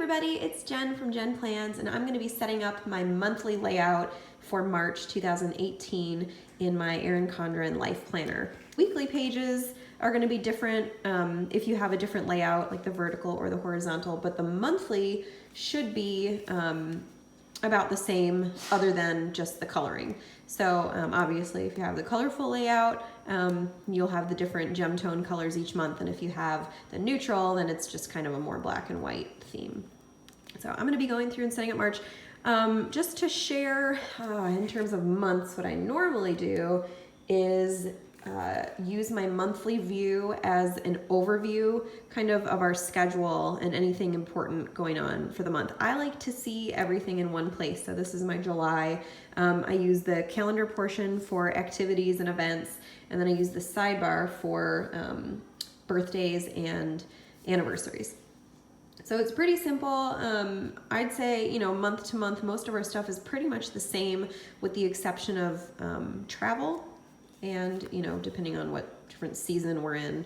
everybody, it's Jen from JenPlans, and I'm going to be setting up my monthly layout for March 2018 in my Erin Condren LifePlanner. Weekly pages are going to be different if you have a different layout, like the vertical or the horizontal, but the monthly should be about the same other than just the coloring. So obviously if you have the colorful layout, you'll have the different gem tone colors each month, and if you have the neutral, then it's just kind of a more black and white theme. So I'm going to be going through and setting up March. Just to share in terms of months, what I normally do is use my monthly view as an overview kind of our schedule and anything important going on for the month. I like to see everything in one place. So this is my July. I use the calendar portion for activities and events, and then I use the sidebar for birthdays and anniversaries. So it's pretty simple. I'd say, month to month, most of our stuff is pretty much the same with the exception of travel. And, depending on what different season we're in,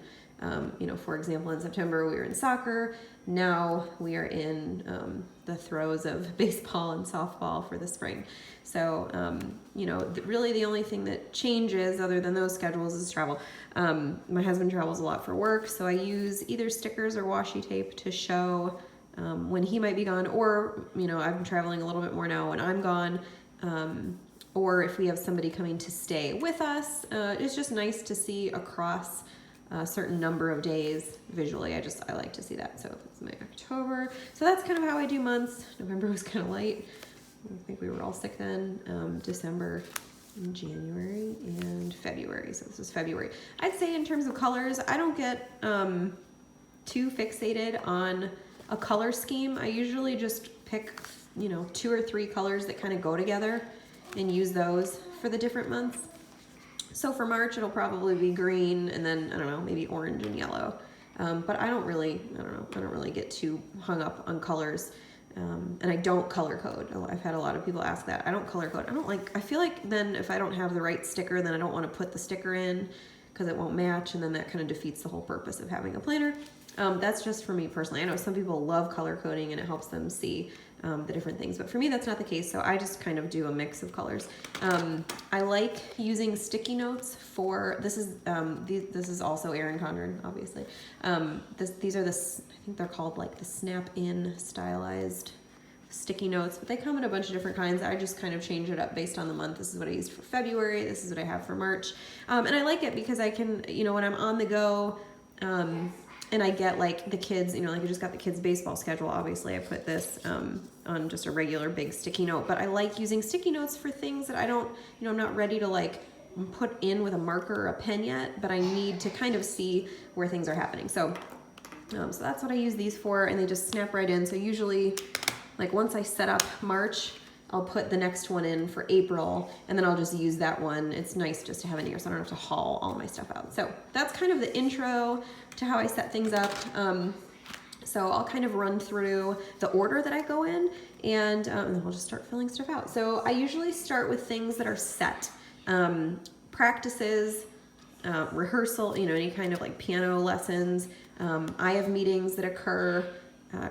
for example, in September, we were in soccer. Now we are in the throes of baseball and softball for the spring. So, really the only thing that changes other than those schedules is travel. My husband travels a lot for work, so I use either stickers or washi tape to show when he might be gone, or, I'm traveling a little bit more now when I'm gone. Or if we have somebody coming to stay with us, it's just nice to see across a certain number of days visually. I like to see that. So if it's my October, so that's kind of how I do months. November was kind of light. I think we were all sick then. December, and January, and February. So this is February. I'd say in terms of colors, I don't get too fixated on a color scheme. I usually just pick, 2 or 3 colors that kind of go together and use those for the different months. So for March, it'll probably be green, and then, I don't know, maybe orange and yellow. But I don't really get too hung up on colors. And I don't color code. I've had a lot of people ask that. I don't color code. I feel like then if I don't have the right sticker, then I don't want to put the sticker in because it won't match, and then that kind of defeats the whole purpose of having a planner. That's just for me personally. I know some people love color coding and it helps them see the different things, but for me that's not the case, so I just kind of do a mix of colors. I like using sticky notes for, this is also Erin Condren, obviously. These are I think they're called like the snap-in stylized sticky notes, but they come in a bunch of different kinds. I just kind of change it up based on the month. This is what I used for February, this is what I have for March. And I like it because I can, when I'm on the go, and I get like the kids, like I just got the kids' baseball schedule. Obviously, I put this on just a regular big sticky note. But I like using sticky notes for things that I don't, I'm not ready to like put in with a marker or a pen yet, but I need to kind of see where things are happening. So that's what I use these for, and they just snap right in. So usually, like once I set up March, I'll put the next one in for April, and then I'll just use that one. It's nice just to have in here so I don't have to haul all my stuff out. So that's kind of the intro to how I set things up. So I'll kind of run through the order that I go in, and then we'll just start filling stuff out. So I usually start with things that are set. Practices, rehearsal, any kind of like piano lessons. I have meetings that occur,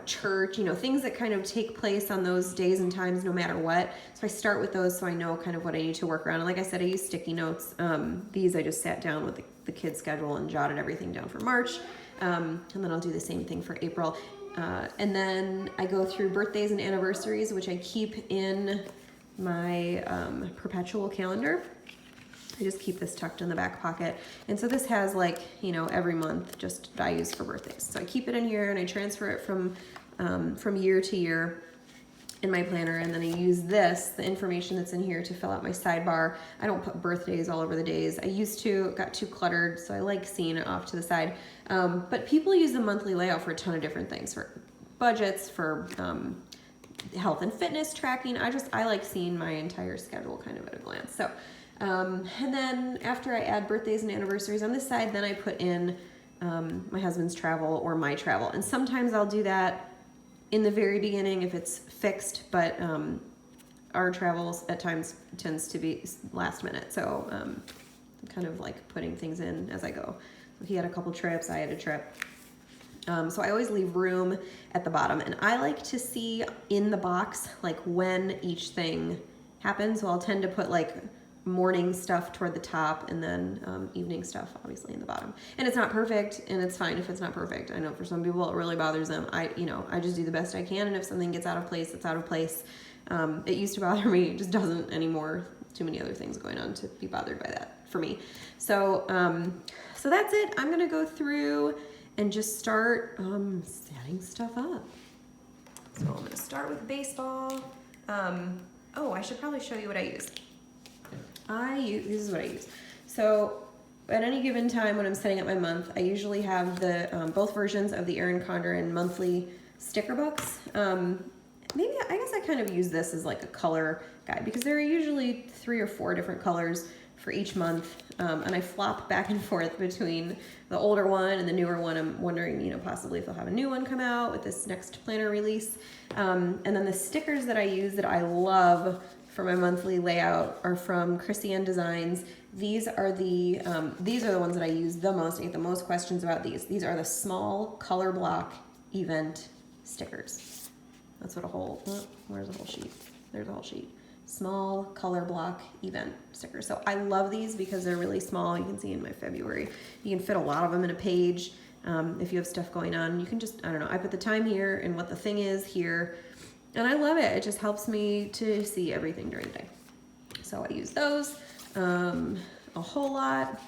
church, things that kind of take place on those days and times no matter what. So I start with those so I know kind of what I need to work around. And like I said, I use sticky notes. These I just sat down with the kids' schedule and jotted everything down for March. And then I'll do the same thing for April. And then I go through birthdays and anniversaries, which I keep in my perpetual calendar. I just keep this tucked in the back pocket. And so this has like, every month just I use for birthdays. So I keep it in here and I transfer it from year to year in my planner. And then I use the information that's in here to fill out my sidebar. I don't put birthdays all over the days. I used to, it got too cluttered. So I like seeing it off to the side. But people use the monthly layout for a ton of different things, for budgets, for health and fitness tracking. I like seeing my entire schedule kind of at a glance. So and then after I add birthdays and anniversaries on this side, then I put in my husband's travel or my travel. And sometimes I'll do that in the very beginning if it's fixed, but our travels at times tends to be last minute. So kind of like putting things in as I go. So he had a couple trips, I had a trip. So I always leave room at the bottom, and I like to see in the box like when each thing happens. So I'll tend to put like morning stuff toward the top, and then evening stuff obviously in the bottom. And it's not perfect, and it's fine if it's not perfect. I know for some people it really bothers them. I just do the best I can, and if something gets out of place, it's out of place. It used to bother me, it just doesn't anymore. Too many other things going on to be bothered by that for me. So so that's it. I'm gonna go through and just start setting stuff up. So I'm gonna start with baseball. Oh, I should probably show you what I use. This is what I use. So at any given time when I'm setting up my month, I usually have the both versions of the Erin Condren monthly sticker books. Maybe, I guess I kind of use this as like a color guide, because there are usually 3 or 4 different colors for each month, and I flop back and forth between the older one and the newer one. I'm wondering, possibly if they'll have a new one come out with this next planner release. And then the stickers that I use that I love for my monthly layout are from Krissyanne Designs. These are the ones that I use the most. I get the most questions about these. These are the small color block event stickers. That's what where's the whole sheet? There's a whole sheet. Small color block event stickers. So I love these because they're really small. You can see in my February, you can fit a lot of them in a page. If you have stuff going on, you can just, I don't know, I put the time here and what the thing is here, and I love it. It just helps me to see everything during the day. So I use those a whole lot,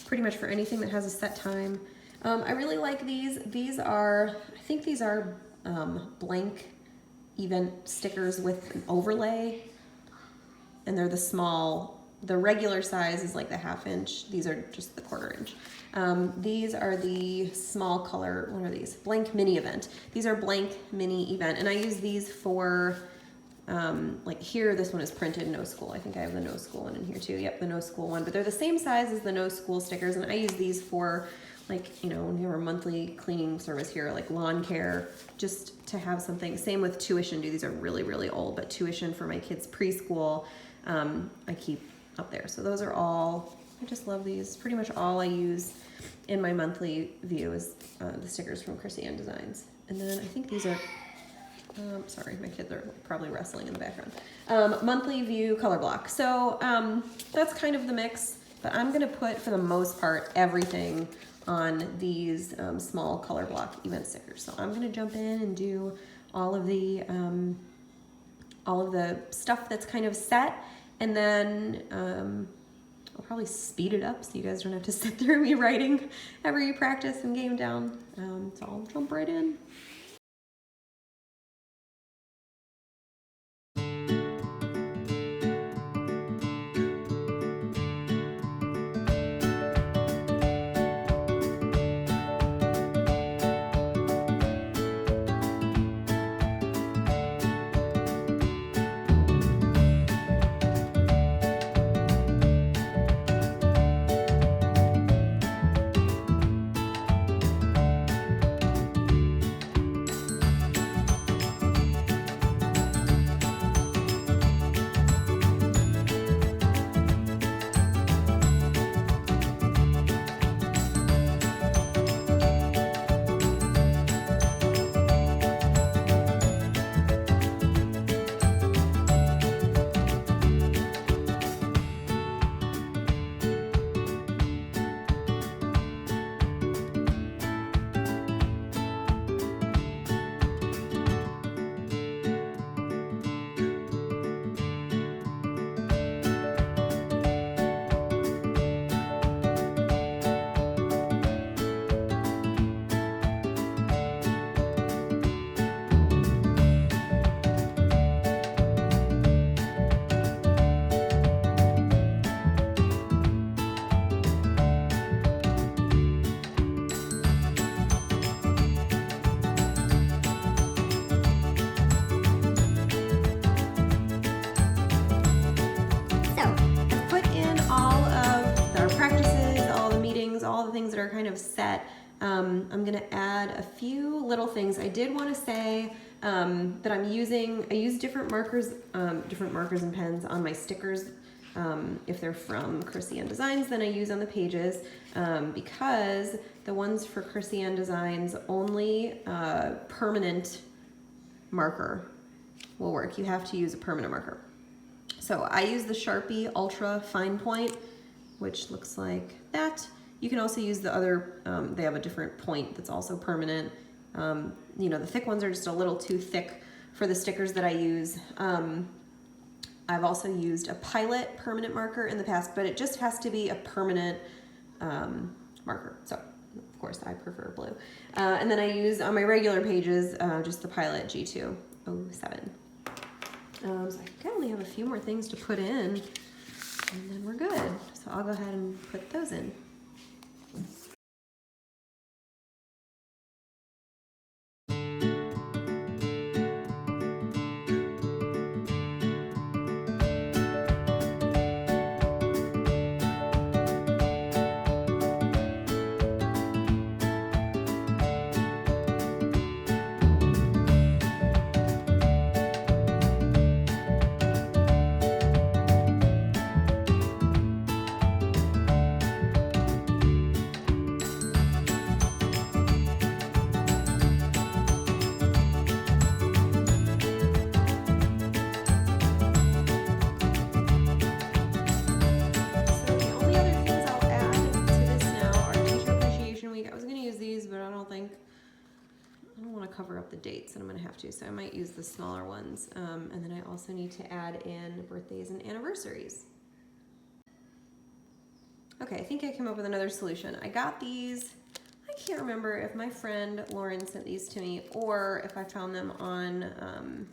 pretty much for anything that has a set time. I really like these. I think these are blank event stickers with an overlay, and they're the regular size is like the 1/2 inch. These are just the 1/4 inch. These are the small color, what are these? Blank mini event. These are blank mini event, and I use these for like here, this one is printed no school. I think I have the no school one in here too. Yep, the no school one, but they're the same size as the no school stickers, and I use these for like, when you have a monthly cleaning service here, like lawn care, just to have something. Same with tuition due. These are really, really old, but tuition for my kids' preschool, I keep up there. So those are all, I just love these. Pretty much all I use in my monthly view is the stickers from Krissyanne Designs. And then I think these are, sorry, my kids are probably wrestling in the background. Monthly view color block. So that's kind of the mix, but I'm gonna put, for the most part, everything on these small color block event stickers. So I'm gonna jump in and do all of the stuff that's kind of set, and then I'll probably speed it up so you guys don't have to sit through me writing every practice and game down. So I'll jump right in. That are kind of set. I'm gonna add a few little things. I did want to say that I use different markers and pens on my stickers If they're from Krissyanne Designs, then I use on the pages, because the ones for Krissyanne Designs, only permanent marker will work. You have to use a permanent marker. So I use the Sharpie Ultra Fine Point, which looks like that. You can also use the other, they have a different point that's also permanent. You know, the thick ones are just a little too thick for the stickers that I use. I've also used a Pilot permanent marker in the past, but it just has to be a permanent marker. So, of course, I prefer blue. And then I use, on my regular pages, just the Pilot G207. So I think I only have a few more things to put in, and then we're good. So I'll go ahead and put those in. Cover up the dates, and I'm gonna have to, so I might use the smaller ones. And then I also need to add in birthdays and anniversaries. Okay, I think I came up with another solution. I got these, I can't remember if my friend Lauren sent these to me or if I found them on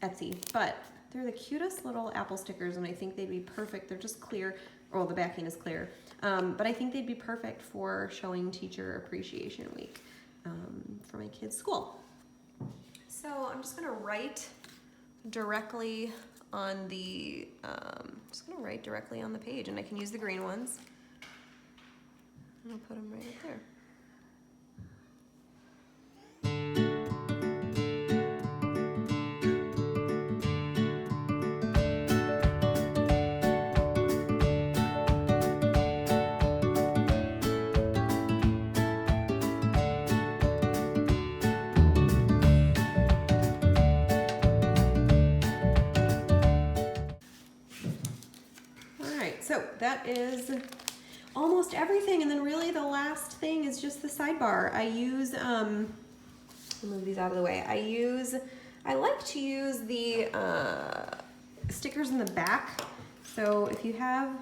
Etsy, but they're the cutest little apple stickers, and I think they'd be perfect. They're just clear, or the backing is clear, but I think they'd be perfect for showing Teacher Appreciation Week. For my kids' school. So I'm just gonna write directly on the page, and I can use the green ones. And I'll put them right up there. So that is almost everything, and then really the last thing is just the sidebar. I use, I'll move these out of the way. I like to use the stickers in the back. So if you have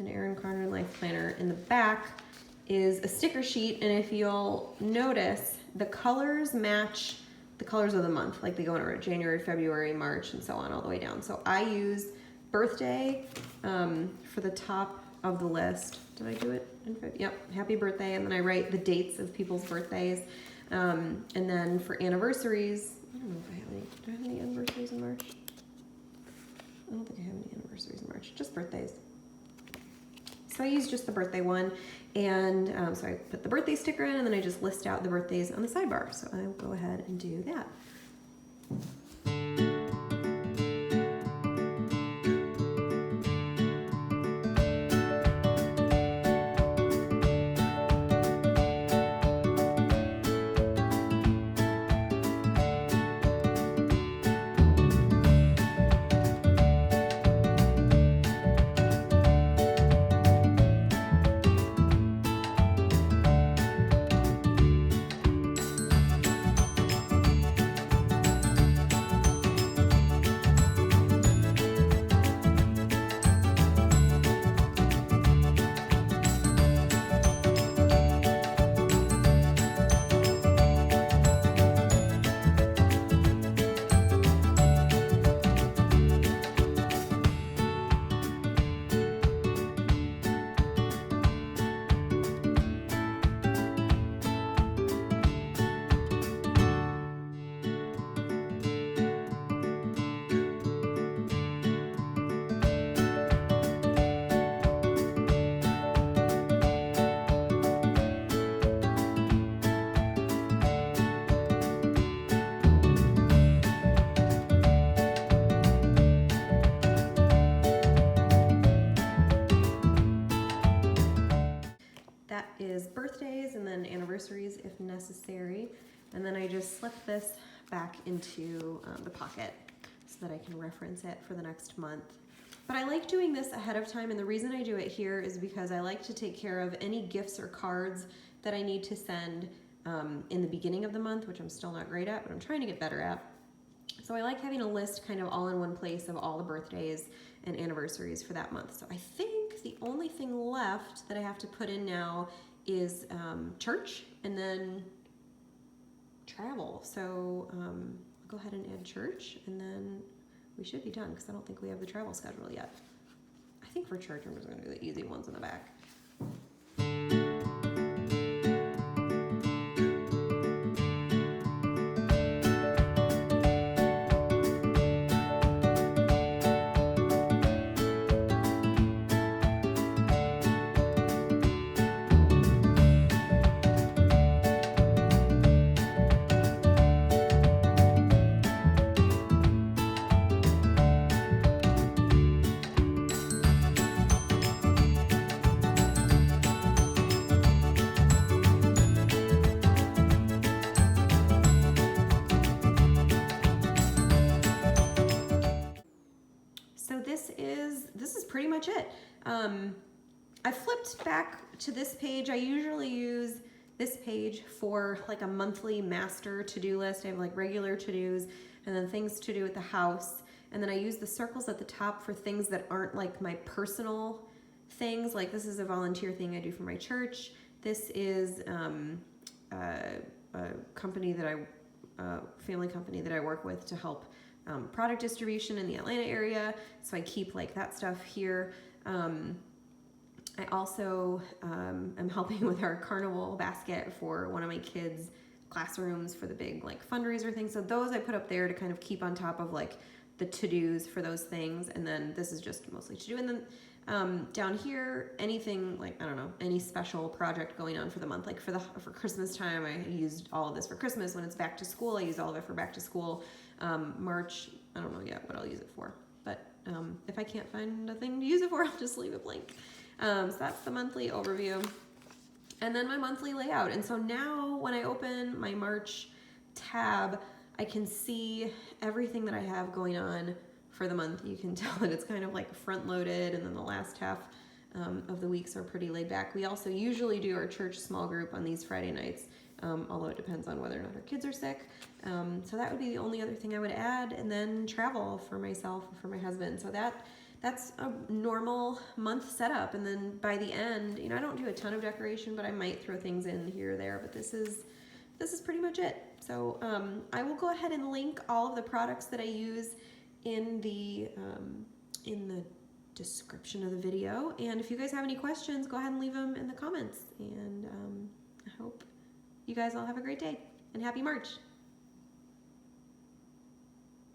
an Erin Condren LifePlanner, in the back is a sticker sheet, and if you'll notice, the colors match the colors of the month. Like they go in January, February, March, and so on all the way down. So I use birthday for the top of the list. Did I do it? Yep, happy birthday. And then I write the dates of people's birthdays. And then for anniversaries, I don't know if I have any. Do I have any anniversaries in March? I don't think I have any anniversaries in March, just birthdays. So I use just the birthday one. And so I put the birthday sticker in, and then I just list out the birthdays on the sidebar. So I will go ahead and do that. that is birthdays and then anniversaries if necessary. And then I just slip this back into the pocket so that I can reference it for the next month. But I like doing this ahead of time, and the reason I do it here is because I like to take care of any gifts or cards that I need to send in the beginning of the month, which I'm still not great at, but I'm trying to get better at. So I like having a list kind of all in one place of all the birthdays and anniversaries for that month. So I think the only thing left that I have to put in now is church and then travel. So I'll go ahead and add church, and then we should be done because I don't think we have the travel schedule yet. I think for church I'm just going to do the easy ones in the back. So this is pretty much it. I flipped back to this page. I usually use this page for like a monthly master to-do list. I have like regular to-dos and then things to do at the house. And then I use the circles at the top for things that aren't like my personal things. Like this is a volunteer thing I do for my church. This is a company that family company that I work with to help product distribution in the Atlanta area. So I keep like that stuff here. I also am helping with our carnival basket for one of my kids' classrooms for the big like fundraiser thing. So those I put up there to kind of keep on top of like the to-dos for those things. And then this is just mostly to do. And then down here, anything like, I don't know, any special project going on for the month. Like for Christmas time, I used all of this for Christmas. When it's back to school, I use all of it for back to school. March, I don't know yet what I'll use it for. But if I can't find a thing to use it for, I'll just leave it blank. So that's the monthly overview. And then my monthly layout. And so now when I open my March tab, I can see everything that I have going on for the month. You can tell that it's kind of like front loaded, and then the last half of the weeks are pretty laid back. We also usually do our church small group on these Friday nights, although it depends on whether or not our kids are sick. So that would be the only other thing I would add, and then travel for myself and for my husband. So that's a normal month setup. And then by the end, I don't do a ton of decoration, but I might throw things in here or there, but this is pretty much it. So I will go ahead and link all of the products that I use in the description of the video. And if you guys have any questions, go ahead and leave them in the comments. And I hope you guys all have a great day and happy March.